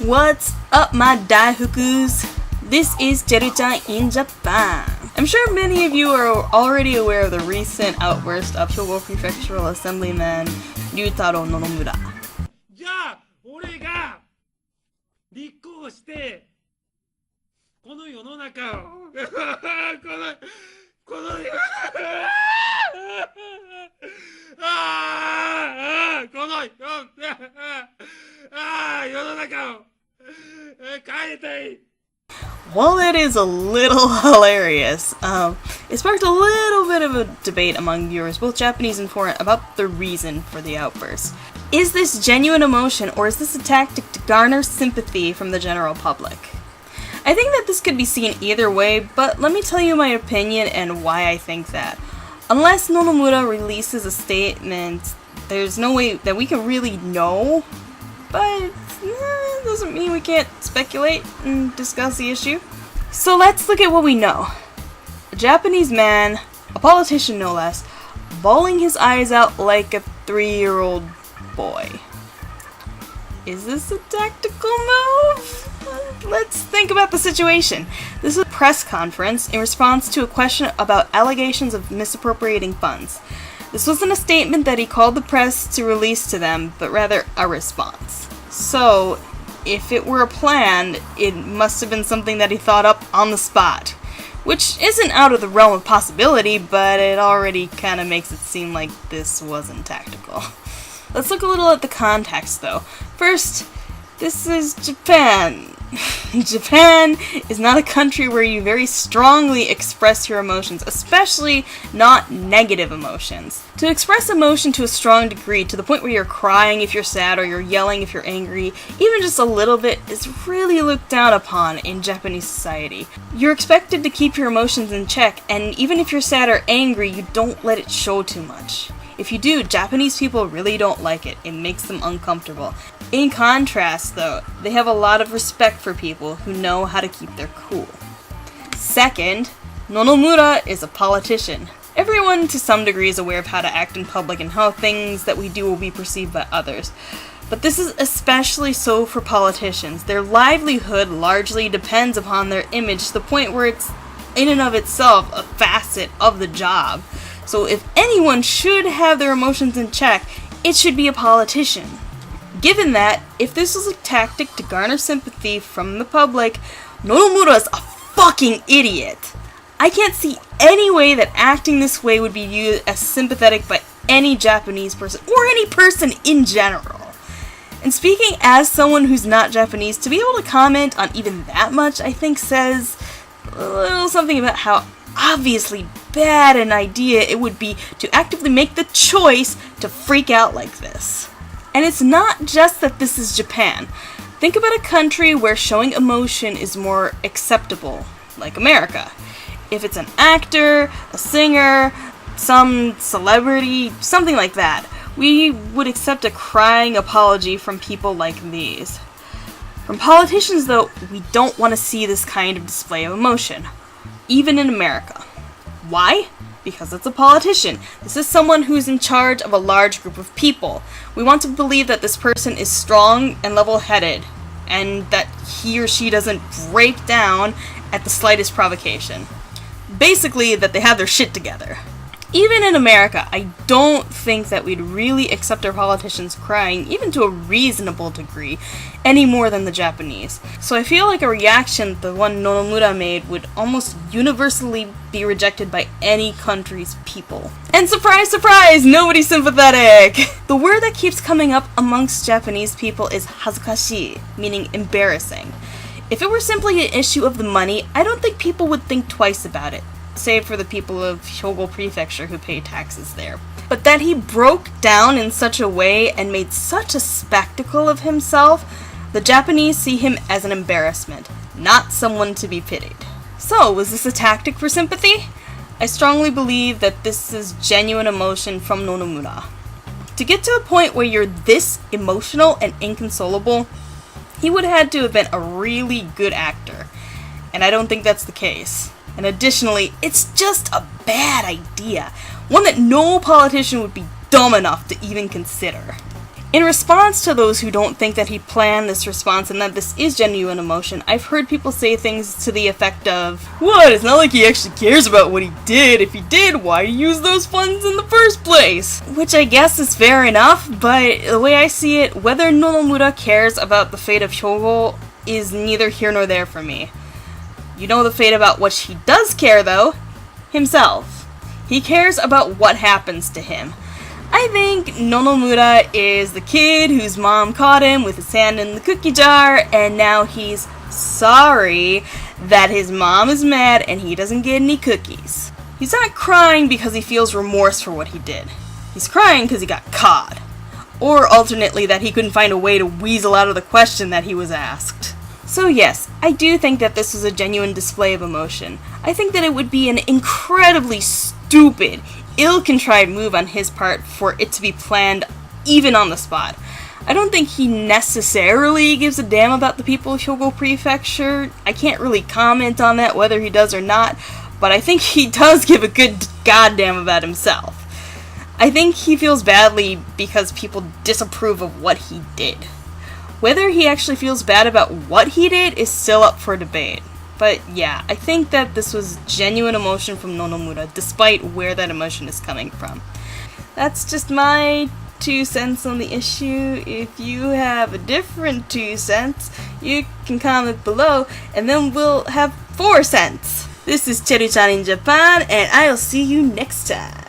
What's up, my daifukus? This is Cheru-chan in Japan. I'm sure many of you are already aware of the recent outburst of Hyogo Prefectural Assemblyman Ryutaro Nonomura. じゃあ、俺が立候補して、この世の中を、この世の中を変えたい。 While it is a little hilarious, it sparked a little bit of a debate among viewers, both Japanese and foreign, about the reason for the outburst. Is this genuine emotion, or is this a tactic to garner sympathy from the general public? I think that this could be seen either way, but let me tell you my opinion and why I think that. Unless Nonomura releases a statement, there's no way that we can really know, but it doesn't mean we can't speculate and discuss the issue. So let's look at what we know. A Japanese man, a politician no less, bawling his eyes out like a 3-year-old boy. Is this a tactical move? Let's think about the situation. This is a press conference in response to a question about allegations of misappropriating funds. This wasn't a statement that he called the press to release to them, but rather a response. So, if it were a plan, it must have been something that he thought up on the spot. Which isn't out of the realm of possibility, but it already kind of makes it seem like this wasn't tactical. Let's look a little at the context, though. First, this is Japan. Japan is not a country where you very strongly express your emotions, especially not negative emotions. To express emotion to a strong degree, to the point where you're crying if you're sad or you're yelling if you're angry, even just a little bit, is really looked down upon in Japanese society. You're expected to keep your emotions in check, and even if you're sad or angry, you don't let it show too much. If you do, Japanese people really don't like it. It makes them uncomfortable. In contrast, though, they have a lot of respect for people who know how to keep their cool. Second, Nonomura is a politician. Everyone to some degree is aware of how to act in public and how things that we do will be perceived by others. But this is especially so for politicians. Their livelihood largely depends upon their image to the point where it's in and of itself a facet of the job. So if anyone should have their emotions in check, it should be a politician. Given that, if this was a tactic to garner sympathy from the public, Nonomura's a fucking idiot. I can't see any way that acting this way would be viewed as sympathetic by any Japanese person, or any person in general. And speaking as someone who's not Japanese, to be able to comment on even that much, I think says a little something about how obviously bad an idea it would be to actively make the choice to freak out like this. And it's not just that this is Japan. Think about a country where showing emotion is more acceptable, like America. If it's an actor, a singer, some celebrity, something like that, we would accept a crying apology from people like these. From politicians, though, we don't want to see this kind of display of emotion, even in America. Why? Because it's a politician. This is someone who's in charge of a large group of people. We want to believe that this person is strong and level-headed, and that he or she doesn't break down at the slightest provocation. Basically, that they have their shit together. Even in America, I don't think that we'd really accept our politicians crying, even to a reasonable degree, any more than the Japanese. So I feel like a reaction, the one Nonomura made, would almost universally be rejected by any country's people. And surprise, surprise, nobody's sympathetic! The word that keeps coming up amongst Japanese people is hazukashi, meaning embarrassing. If it were simply an issue of the money, I don't think people would think twice about it. Save for the people of Hyogo Prefecture who pay taxes there. But that he broke down in such a way and made such a spectacle of himself, the Japanese see him as an embarrassment, not someone to be pitied. So, was this a tactic for sympathy? I strongly believe that this is genuine emotion from Nonomura. To get to a point where you're this emotional and inconsolable, he would have had to have been a really good actor. And I don't think that's the case. And additionally, it's just a bad idea. One that no politician would be dumb enough to even consider. In response to those who don't think that he planned this response and that this is genuine emotion, I've heard people say things to the effect of, "What? It's not like he actually cares about what he did. If he did, why use those funds in the first place?" Which I guess is fair enough, but the way I see it, whether Nonomura cares about the fate of Hyogo is neither here nor there for me. You know the fate about which he does care, though? Himself. He cares about what happens to him. I think Nonomura is the kid whose mom caught him with his hand in the cookie jar, and now he's sorry that his mom is mad and he doesn't get any cookies. He's not crying because he feels remorse for what he did. He's crying because he got caught. Or alternately, that he couldn't find a way to weasel out of the question that he was asked. So yes, I do think that this was a genuine display of emotion. I think that it would be an incredibly stupid, ill-contrived move on his part for it to be planned even on the spot. I don't think he necessarily gives a damn about the people of Hyogo Prefecture. I can't really comment on that, whether he does or not, but I think he does give a good goddamn about himself. I think he feels badly because people disapprove of what he did. Whether he actually feels bad about what he did is still up for debate. But yeah, I think that this was genuine emotion from Nonomura, despite where that emotion is coming from. That's just my 2 cents on the issue. If you have a different 2 cents, you can comment below, and then we'll have 4 cents. This is Cheru-chan in Japan, and I'll see you next time.